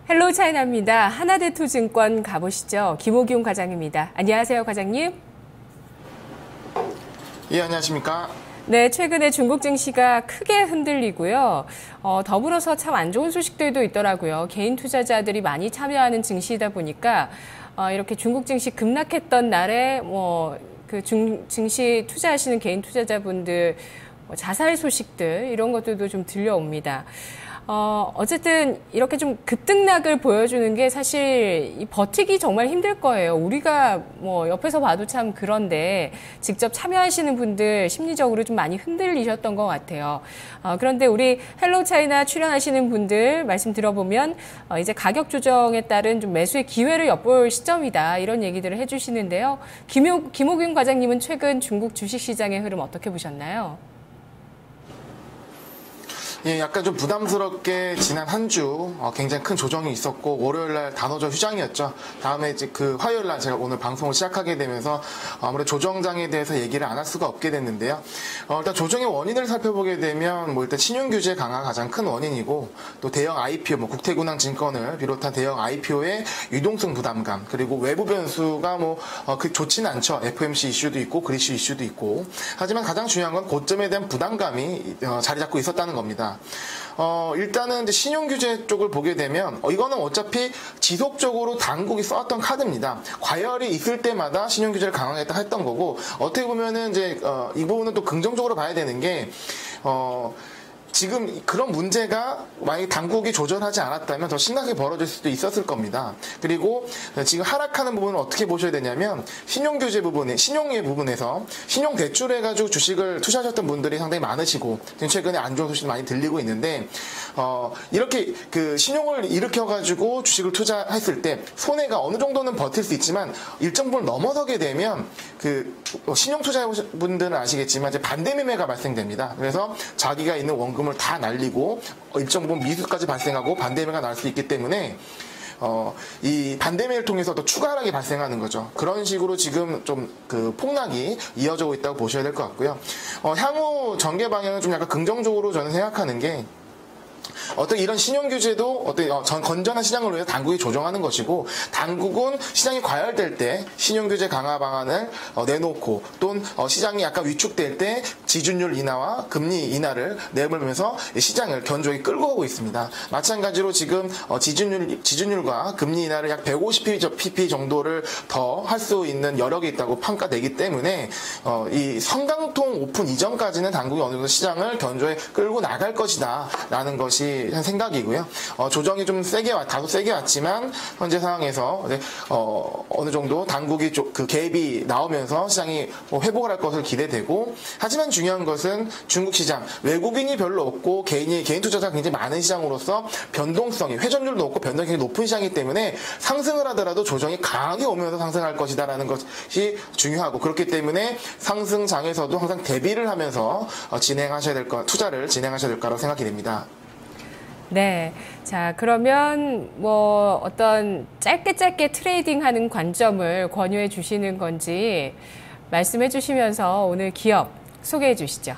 헬로우 차이나입니다. 하나대투증권 가보시죠. 김호균 과장입니다. 안녕하세요, 과장님. 예, 안녕하십니까. 네, 최근에 중국 증시가 크게 흔들리고요. 더불어서 참 안 좋은 소식들도 있더라고요. 개인 투자자들이 많이 참여하는 증시이다 보니까 이렇게 중국 증시 급락했던 날에 증시 투자하시는 개인 투자자분들 자살 소식들 이런 것들도 좀 들려옵니다. 어쨌든 이렇게 좀 급등락을 보여주는 게 사실 버티기 정말 힘들 거예요. 우리가 옆에서 봐도 참 그런데 직접 참여하시는 분들 심리적으로 좀 많이 흔들리셨던 것 같아요. 그런데 우리 헬로우 차이나 출연하시는 분들 말씀 들어보면 이제 가격 조정에 따른 좀 매수의 기회를 엿볼 시점이다 이런 얘기들을 해주시는데요. 김호균 과장님은 최근 중국 주식시장의 흐름 어떻게 보셨나요? 예, 약간 좀 부담스럽게 지난 한 주 굉장히 큰 조정이 있었고 월요일날 단오전 휴장이었죠. 다음에 이제 그 화요일날 제가 오늘 방송을 시작하게 되면서 아무래도 조정장에 대해서 얘기를 안 할 수가 없게 됐는데요. 일단 조정의 원인을 살펴보게 되면 일단 신용규제 강화가 가장 큰 원인이고 또 대형 IPO, 국태군항 증권을 비롯한 대형 IPO의 유동성 부담감 그리고 외부 변수가 좋지는 않죠. FOMC 이슈도 있고 그리스 이슈도 있고 하지만 가장 중요한 건 고점에 대한 부담감이 자리 잡고 있었다는 겁니다. 일단은 이제 신용규제 쪽을 보게 되면 이거는 어차피 지속적으로 당국이 써왔던 카드입니다. 과열이 있을 때마다 신용규제를 강화하겠다 했던 거고 어떻게 보면은 이제 이 부분은 또 긍정적으로 봐야 되는 게 지금 그런 문제가 만약에 당국이 조절하지 않았다면 더 심각하게 벌어질 수도 있었을 겁니다. 그리고 지금 하락하는 부분을 어떻게 보셔야 되냐면 신용규제 부분에, 신용의 부분에서 신용대출해가지고 주식을 투자하셨던 분들이 상당히 많으시고 지금 최근에 안 좋은 소식이 많이 들리고 있는데 이렇게 그 신용을 일으켜가지고 주식을 투자했을 때 손해가 어느 정도는 버틸 수 있지만 일정 부분 넘어서게 되면 그 신용 투자분들은 아시겠지만 이제 반대 매매가 발생됩니다. 그래서 자기가 있는 원금을 다 날리고 일정 부분 미수까지 발생하고 반대매가 날 수 있기 때문에 이 반대매를 통해서 또 추가 하락이 발생하는 거죠. 그런 식으로 지금 좀 그 폭락이 이어지고 있다고 보셔야 될 것 같고요. 향후 전개 방향은 좀 약간 긍정적으로 저는 생각하는 게 어떤 이런 신용규제도 건전한 시장을 위해서 당국이 조정하는 것이고 당국은 시장이 과열될 때 신용규제 강화 방안을 내놓고 또는 시장이 약간 위축될 때 지준율 인하와 금리 인하를 내밀면서 시장을 견조하게 끌고 가고 있습니다. 마찬가지로 지금 지준율과 금리 인하를 약 150pp 정도를 더 할 수 있는 여력이 있다고 평가되기 때문에 이 성강통 오픈 이전까지는 당국이 어느 정도 시장을 견조하게 끌고 나갈 것이다 라는 것이 한 생각이고요. 조정이 좀 다소 세게 왔지만 현재 상황에서 어느 정도 당국이 그 갭이 나오면서 시장이 회복을 할 것을 기대되고 하지만 중요한 것은 중국 시장 외국인이 별로 없고 개인 투자자가 굉장히 많은 시장으로서 변동성이 회전율도 높고 변동성이 높은 시장이기 때문에 상승을 하더라도 조정이 강하게 오면서 상승할 것이다라는 것이 중요하고 그렇기 때문에 상승장에서도 항상 대비를 하면서 투자를 진행하셔야 될 거라고 생각이 됩니다. 네. 자, 그러면 어떤 짧게 트레이딩하는 관점을 권유해 주시는 건지 말씀해 주시면서 오늘 기업 소개해 주시죠.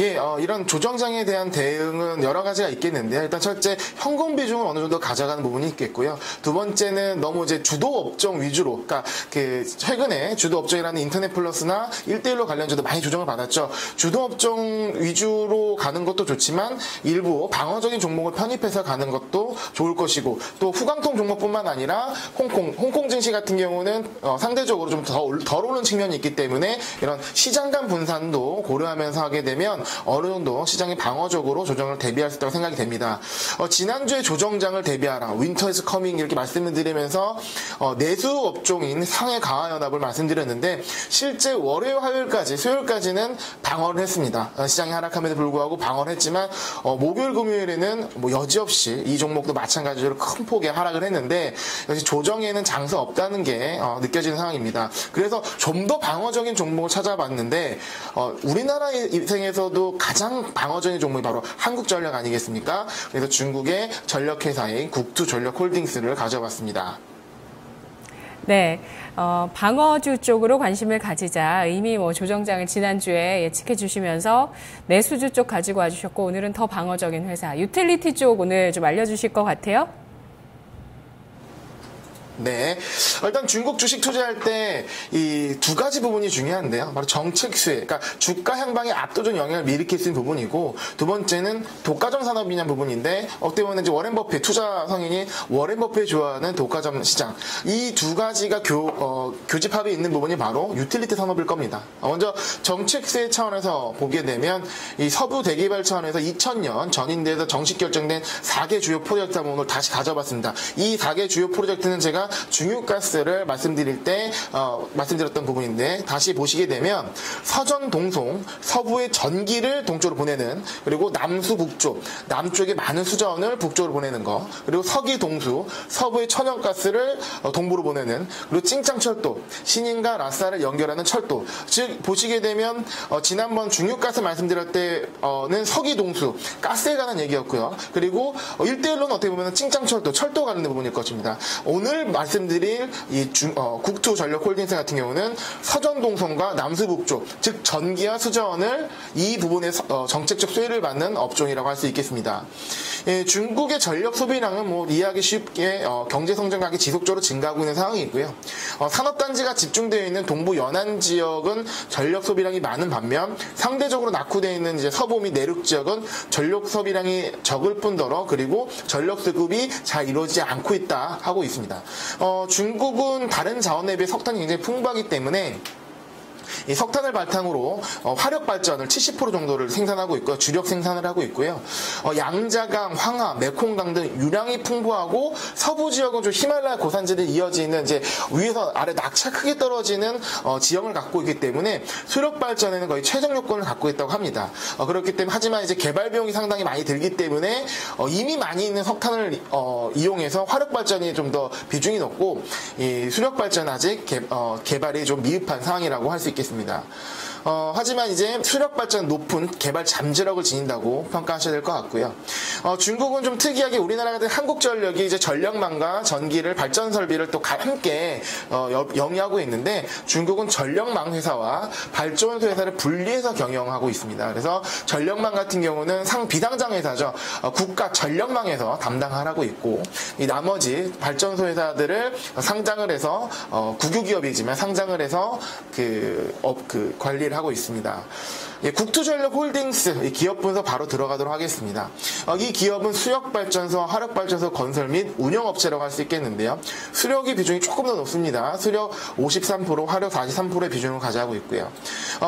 예, 이런 조정장에 대한 대응은 여러 가지가 있겠는데요. 일단 첫째, 현금 비중은 어느 정도 가져가는 부분이 있겠고요. 두 번째는 너무 이제 주도 업종 위주로, 그러니까 최근에 주도 업종이라는 인터넷 플러스나 1대1로 관련주도 많이 조정을 받았죠. 주도 업종 위주로 가는 것도 좋지만 일부 방어적인 종목을 편입해서 가는 것도 좋을 것이고 또 후강통 종목뿐만 아니라 홍콩 증시 같은 경우는 상대적으로 좀 덜 오른 측면이 있기 때문에 이런 시장 간 분산도 고려하면서 하게 되면 어느 정도 시장이 방어적으로 조정을 대비할 수 있다고 생각이 됩니다. 지난주에 조정장을 대비하라, 윈터 is coming 이렇게 말씀을 드리면서 내수 업종인 상해 강화연합을 말씀드렸는데 실제 월요일, 화요일까지, 수요일까지는 방어를 했습니다. 시장이 하락함에도 불구하고 방어를 했지만 목요일, 금요일에는 여지없이 이 종목도 마찬가지로 큰 폭의 하락을 했는데 역시 조정에는 장사 없다는 게 느껴지는 상황입니다. 그래서 좀 더 방어적인 종목을 찾아봤는데 우리나라 인생에서도 가장 방어적인 종목이 바로 한국전력 아니겠습니까? 그래서 중국의 전력회사인 국투전력홀딩스를 가져봤습니다. 네, 방어주 쪽으로 관심을 가지자 이미 조정장을 지난주에 예측해 주시면서 내수주 쪽 가지고 와주셨고 오늘은 더 방어적인 회사, 유틸리티 쪽 오늘 좀 알려주실 것 같아요. 네. 일단 중국 주식 투자할 때 이 두 가지 부분이 중요한데요. 바로 정책 수혜, 그러니까 주가 향방에 압도적 영향을 일으킬 수 있는 부분이고, 두 번째는 독과점 산업이냐는 부분인데, 어떻게 보면 이제 워렌 버핏, 투자 성인이 워렌 버핏이 좋아하는 독과점 시장. 이 두 가지가 교집합에 있는 부분이 바로 유틸리티 산업일 겁니다. 먼저 정책 수혜 차원에서 보게 되면 이 서부 대개발 차원에서 2000년 전인대에서 정식 결정된 4개 주요 프로젝트 한번 오늘 다시 가져봤습니다. 이 4개 주요 프로젝트는 제가 중유가스를 말씀드릴 때 말씀드렸던 부분인데, 다시 보시게 되면 서전 동송, 서부의 전기를 동쪽으로 보내는, 그리고 남수 북쪽, 남쪽에 많은 수자원을 북쪽으로 보내는 거, 그리고 서기 동수, 서부의 천연가스를 동부로 보내는, 그리고 찡짱철도, 신인과 라싸를 연결하는 철도. 즉 보시게 되면 지난번 중유가스 말씀드릴 때는 서기 동수, 가스에 관한 얘기였고요. 그리고 1대1로는 어떻게 보면 찡짱철도, 철도 관련된 부분일 것입니다. 오늘 말씀드릴 이 국투전력홀딩스 같은 경우는 서전동선과 남수북쪽, 즉 전기와 수자원을 이 부분에 정책적 수혜를 받는 업종이라고 할 수 있겠습니다. 예, 중국의 전력 소비량은 이해하기 쉽게 경제 성장률이 지속적으로 증가하고 있는 상황이고요. 산업단지가 집중되어 있는 동부 연안 지역은 전력 소비량이 많은 반면 상대적으로 낙후되어 있는 이제 서부 및 내륙 지역은 전력 소비량이 적을 뿐더러 그리고 전력 수급이 잘 이루어지지 않고 있다 하고 있습니다. 중국은 다른 자원에 비해 석탄이 굉장히 풍부하기 때문에 이 석탄을 바탕으로 화력 발전을 70% 정도를 생산하고 있고요. 주력 생산을 하고 있고요. 양자강, 황하, 메콩강 등 유량이 풍부하고 서부 지역은 좀 히말라야 고산지대에 이어지는 이제 위에서 아래 낙차 크게 떨어지는 지형을 갖고 있기 때문에 수력 발전에는 거의 최적 요건을 갖고 있다고 합니다. 그렇기 때문에 하지만 이제 개발 비용이 상당히 많이 들기 때문에 이미 많이 있는 석탄을 이용해서 화력 발전이 좀 더 비중이 높고 이 수력 발전 아직 개발이 좀 미흡한 상황이라고 할 수 있겠습니다. 하지만 이제 수력 발전 높은 개발 잠재력을 지닌다고 평가하셔야 될 것 같고요. 중국은 좀 특이하게 우리나라 같은 한국전력이 이제 전력망과 전기를 발전 설비를 또 함께 영위하고 있는데, 중국은 전력망 회사와 발전소 회사를 분리해서 경영하고 있습니다. 그래서 전력망 같은 경우는 비상장 회사죠. 국가 전력망에서 담당하고 있고, 이 나머지 발전소 회사들을 상장을 해서 국유기업이지만 상장을 해서 관리를 하고 있습니다. 예, 국투전력홀딩스 기업 분석 바로 들어가도록 하겠습니다. 이 기업은 수력발전소, 화력발전소 건설 및 운영업체라고 할 수 있겠는데요. 수력의 비중이 조금 더 높습니다. 수력 53%, 화력 43%의 비중을 가져가고 있고요.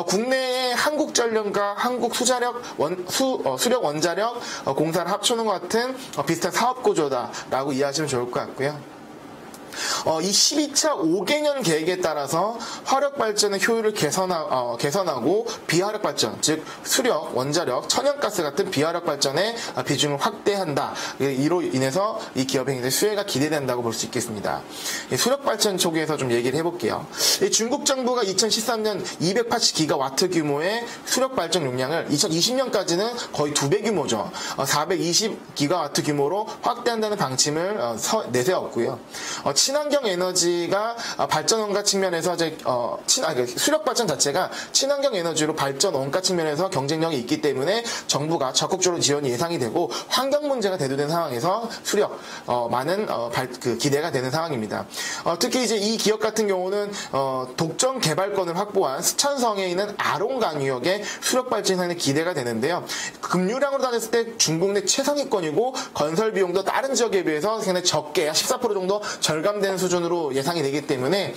국내에 한국전력과 한국수자력, 수력 원자력 공사를 합쳐놓은 것 같은 비슷한 사업구조다라고 이해하시면 좋을 것 같고요. 이 12차 5개년 계획에 따라서 화력 발전의 효율을 개선하고 비화력 발전, 즉 수력, 원자력, 천연가스 같은 비화력 발전의 비중을 확대한다. 이로 인해서 이 기업의 굉장히 수혜가 기대된다고 볼 수 있겠습니다. 수력 발전 쪽에서 좀 얘기를 해볼게요. 중국 정부가 2013년 280기가와트 규모의 수력 발전 용량을 2020년까지는 거의 2배 규모죠. 420기가와트 규모로 확대한다는 방침을 내세웠고요. 친환경 에너지가 발전 원가 측면에서 이제 수력 발전 자체가 친환경 에너지로 발전 원가 측면에서 경쟁력이 있기 때문에 정부가 적극적으로 지원이 예상이 되고 환경 문제가 대두된 상황에서 수력 많은 기대가 되는 상황입니다. 특히 이제 이 기업 같은 경우는 독점 개발권을 확보한 스촨성에 있는 아롱강유역의 수력 발전에 기대가 되는데요. 급유량으로 따졌을 때 중국 내 최상위권이고 건설 비용도 다른 지역에 비해서 굉장히 적게 14% 정도 절감되는 수준으로 예상이 되기 때문에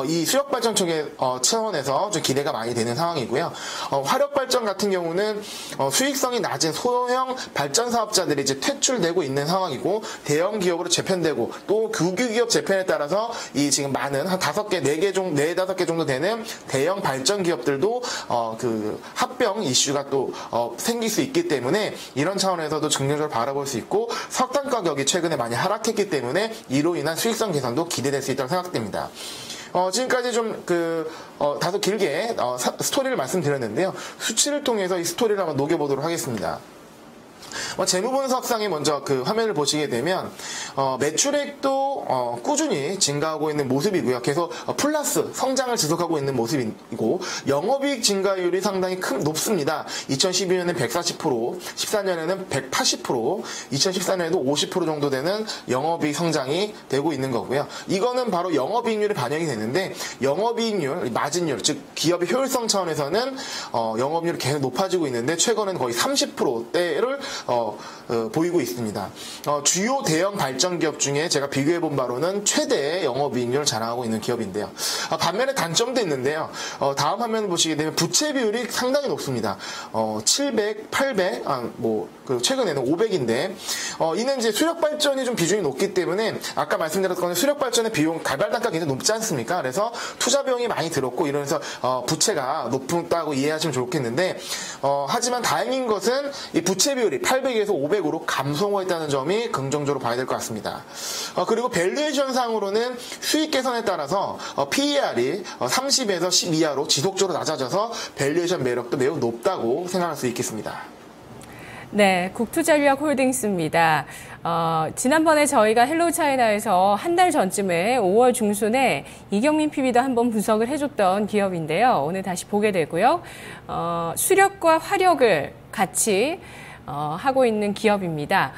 이 수력 발전 쪽의 차원에서 좀 기대가 많이 되는 상황이고요. 화력 발전 같은 경우는 수익성이 낮은 소형 발전 사업자들이 이제 퇴출되고 있는 상황이고 대형 기업으로 재편되고 또 국유기업 재편에 따라서 이 지금 많은 한 5개, 4-5개 정도 되는 대형 발전 기업들도 합병 이슈가 또 생길 수 있기 때문에 이런 차원에서도 긍정적으로 바라볼 수 있고, 석탄 가격이 최근에 많이 하락했기 때문에 이로 인한 수익성 개선도 기대될 수 있다고 생각됩니다. 지금까지 좀 다소 길게 스토리를 말씀드렸는데요. 수치를 통해서 이 스토리를 한번 녹여보도록 하겠습니다. 재무분석상에 먼저 그 화면을 보시게 되면 매출액도 꾸준히 증가하고 있는 모습이고요. 계속 플러스 성장을 지속하고 있는 모습이고 영업이익 증가율이 상당히 높습니다. 2012년에는 140%, 14년에는 180%, 2014년에도 50% 정도 되는 영업이익 성장이 되고 있는 거고요. 이거는 바로 영업이익률이 반영이 되는데 영업이익률, 마진율, 즉 기업의 효율성 차원에서는 영업률이 계속 높아지고 있는데 최근에는 거의 30%대를 보이고 있습니다. 주요 대형 발전 기업 중에 제가 비교해 본 바로는 최대의 영업이익률을 자랑하고 있는 기업인데요. 반면에 단점도 있는데요. 다음 화면을 보시게 되면 부채 비율이 상당히 높습니다. 700, 800, 최근에는 500인데 이는 이제 수력 발전이 좀 비중이 높기 때문에 아까 말씀드렸던 수력 발전의 비용 개발 단가가 굉장히 높지 않습니까? 그래서 투자 비용이 많이 들었고 이러면서 부채가 높다고 이해하시면 좋겠는데 하지만 다행인 것은 이 부채 비율이 800에서 500으로 감소했다는 점이 긍정적으로 봐야 될 것 같습니다. 그리고 밸류에이션 상으로는 수익 개선에 따라서 PER이 30에서 10 이하로 지속적으로 낮아져서 밸류에이션 매력도 매우 높다고 생각할 수 있겠습니다. 네, 국투전력 홀딩스입니다. 지난번에 저희가 헬로우차이나에서 한 달 전쯤에 5월 중순에 이경민 PB도 한번 분석을 해줬던 기업인데요. 오늘 다시 보게 되고요. 수력과 화력을 같이 하고 있는 기업입니다.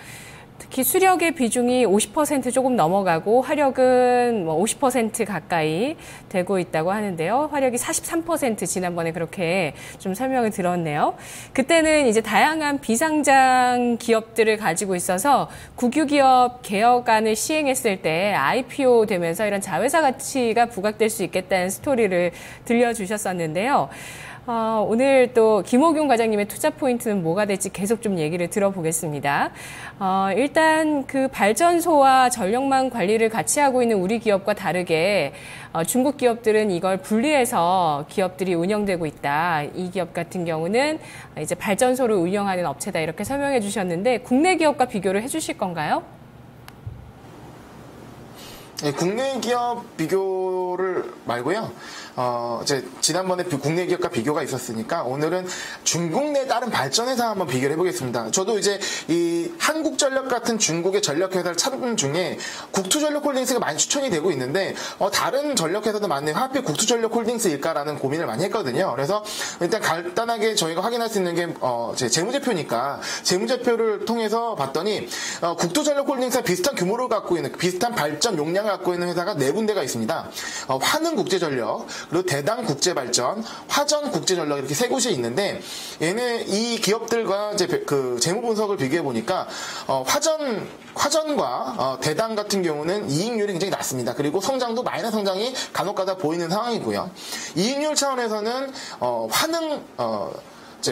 특히 수력의 비중이 50% 조금 넘어가고 화력은 50% 가까이 되고 있다고 하는데요. 화력이 43% 지난번에 그렇게 좀 설명을 들었네요. 그때는 이제 다양한 비상장 기업들을 가지고 있어서 국유기업 개혁안을 시행했을 때 IPO 되면서 이런 자회사 가치가 부각될 수 있겠다는 스토리를 들려주셨었는데요. 오늘 또 김호균 과장님의 투자 포인트는 뭐가 될지 계속 좀 얘기를 들어보겠습니다. 일단 그 발전소와 전력망 관리를 같이 하고 있는 우리 기업과 다르게 중국 기업들은 이걸 분리해서 기업들이 운영되고 있다. 이 기업 같은 경우는 이제 발전소를 운영하는 업체다 이렇게 설명해 주셨는데 국내 기업과 비교를 해 주실 건가요? 네, 국내 기업 비교를 말고요. 이제 지난번에 국내 기업과 비교가 있었으니까 오늘은 중국 내 다른 발전회사 한번 비교를 해보겠습니다. 저도 이제 이 한국전력 같은 중국의 전력회사를 찾는 중에 국투전력홀딩스가 많이 추천이 되고 있는데 다른 전력회사도 많네요. 하필 국투전력홀딩스일까라는 고민을 많이 했거든요. 그래서 일단 간단하게 저희가 확인할 수 있는 게 제 재무제표니까 재무제표를 통해서 봤더니 국투전력홀딩스와 비슷한 규모를 갖고 있는 비슷한 발전 용량을 갖고 있는 회사가 네 군데가 있습니다. 화능국제전력, 그리고 대당국제발전, 화전국제전력 이렇게 세 곳이 있는데 얘네 이 기업들과 이제 그 재무 분석을 비교해 보니까 화전과 대당 같은 경우는 이익률이 굉장히 낮습니다. 그리고 성장도 마이너스 성장이 간혹가다 보이는 상황이고요. 이익률 차원에서는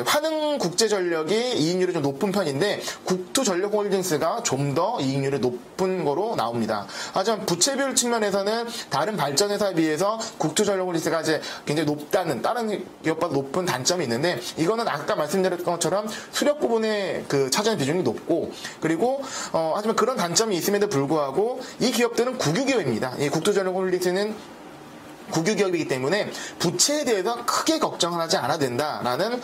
화능국제전력이 이익률이 좀 높은 편인데 국투전력홀딩스가 좀 더 이익률이 높은 거로 나옵니다. 하지만 부채비율 측면에서는 다른 발전회사에 비해서 국투전력홀딩스가 이제 굉장히 높다는 다른 기업보다 높은 단점이 있는데 이거는 아까 말씀드렸던 것처럼 수력 부분에 그 차지하는 비중이 높고 그리고 하지만 그런 단점이 있음에도 불구하고 이 기업들은 국유기업입니다. 이 국투전력홀딩스는 국유기업이기 때문에 부채에 대해서 크게 걱정을 하지 않아야 된다라는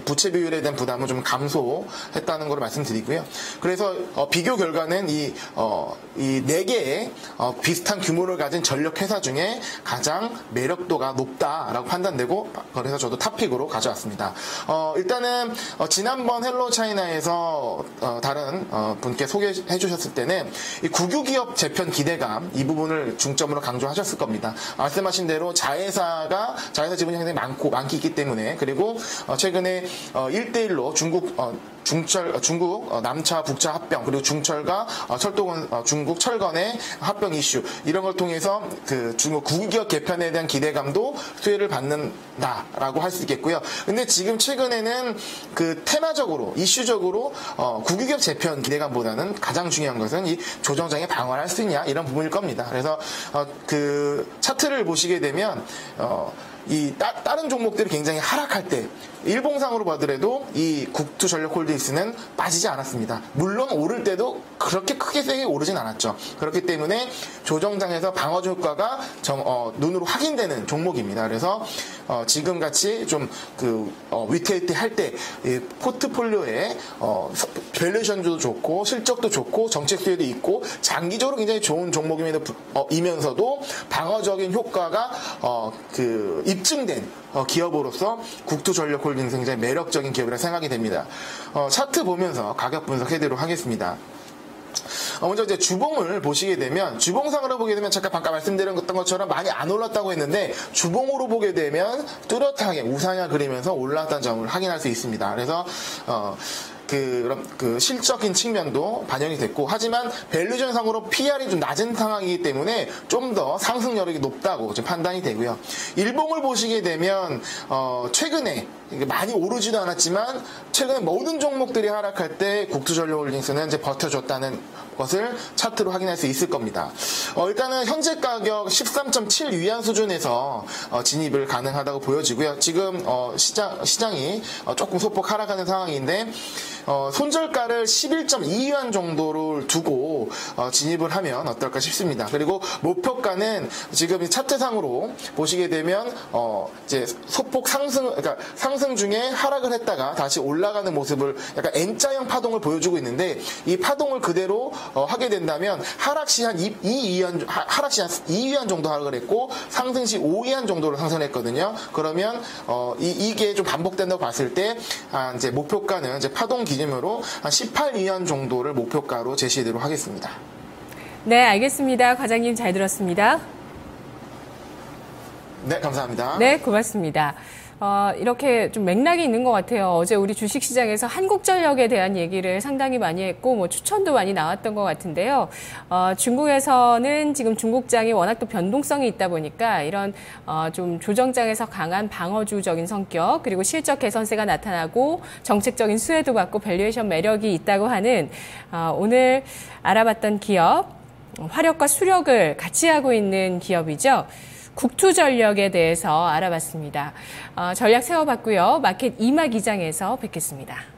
부채 비율에 대한 부담을 좀 감소했다는 걸 말씀드리고요. 그래서 비교 결과는 이 네 개의 비슷한 규모를 가진 전력 회사 중에 가장 매력도가 높다라고 판단되고 그래서 저도 탑픽으로 가져왔습니다. 일단은 지난번 헬로우차이나에서 다른 분께 소개해 주셨을 때는 이 국유기업 재편 기대감 이 부분을 중점으로 강조하셨을 겁니다. 말씀하신 대로 자회사 지분이 굉장히 많기 있기 때문에 그리고 최근에 1대1로 중국 남차 북차 합병 그리고 중철과 철도건 중국 철건의 합병 이슈 이런 걸 통해서 그 중국 국유기업 개편에 대한 기대감도 수혜를 받는다라고 할 수 있겠고요. 근데 지금 최근에는 그 테마적으로 이슈적으로 국유기업 재편 기대감보다는 가장 중요한 것은 이 조정장애 방어를 할 수 있냐 이런 부분일 겁니다. 그래서 그 차트를 보시게 되면 다른 종목들이 굉장히 하락할 때 일봉상으로 봐더라도 이 국투전력홀딩스는 빠지지 않았습니다. 물론 오를 때도 그렇게 크게 세게 오르진 않았죠. 그렇기 때문에 조정장에서 방어 효과가 눈으로 확인되는 종목입니다. 그래서 지금같이 좀 위태위태 할 때 포트폴리오에 밸류에이션도 좋고 실적도 좋고 정책 수혜도 있고 장기적으로 굉장히 좋은 종목이면서도 방어적인 효과가 입증된 기업으로서 국투전력홀딩스 굉장히 매력적인 기업이라 생각이 됩니다. 차트 보면서 가격 분석해드리도록 하겠습니다. 먼저 이제 주봉을 보시게 되면, 주봉상으로 보게 되면 잠깐 방금 말씀드렸던 것처럼 많이 안 올랐다고 했는데, 주봉으로 보게 되면 뚜렷하게 우상향 그리면서 올랐다는 점을 확인할 수 있습니다. 그래서 그 실적인 측면도 반영이 됐고, 하지만 밸류전상으로 PR이 좀 낮은 상황이기 때문에 좀 더 상승 여력이 높다고 좀 판단이 되고요. 일봉을 보시게 되면 최근에 많이 오르지도 않았지만 최근에 모든 종목들이 하락할 때 국투전력홀딩스는 이제 버텨줬다는 것을 차트로 확인할 수 있을 겁니다. 일단은 현재 가격 13.7 위안 수준에서 진입을 가능하다고 보여지고요. 지금 시장이 조금 소폭 하락하는 상황인데 손절가를 11.2위안 정도를 두고 진입을 하면 어떨까 싶습니다. 그리고 목표가는 지금 차트상으로 보시게 되면 이제 소폭 상승 중에 하락을 했다가 다시 올라가는 모습을 약간 N자형 파동을 보여주고 있는데, 이 파동을 그대로 하게 된다면 하락 시 한 2위안 정도 하락을 했고 상승 시 5위안 정도로 상승했거든요. 그러면 이게 좀 반복된다고 봤을 때 이제 목표가는 이제 파동 기준으로 한 18위안 정도를 목표가로 제시하도록 하겠습니다. 네, 알겠습니다. 과장님 잘 들었습니다. 네, 감사합니다. 네, 고맙습니다. 이렇게 좀 맥락이 있는 것 같아요. 어제 우리 주식시장에서 한국전력에 대한 얘기를 상당히 많이 했고, 뭐 추천도 많이 나왔던 것 같은데요. 중국에서는 지금 중국장이 워낙 또 변동성이 있다 보니까 이런 좀 조정장에서 강한 방어주적인 성격, 그리고 실적 개선세가 나타나고 정책적인 수혜도 받고 밸류에이션 매력이 있다고 하는 오늘 알아봤던 기업, 화력과 수력을 같이 하고 있는 기업이죠. 국투전력에 대해서 알아봤습니다. 전략 세워봤고요. 마켓 이마 기장에서 뵙겠습니다.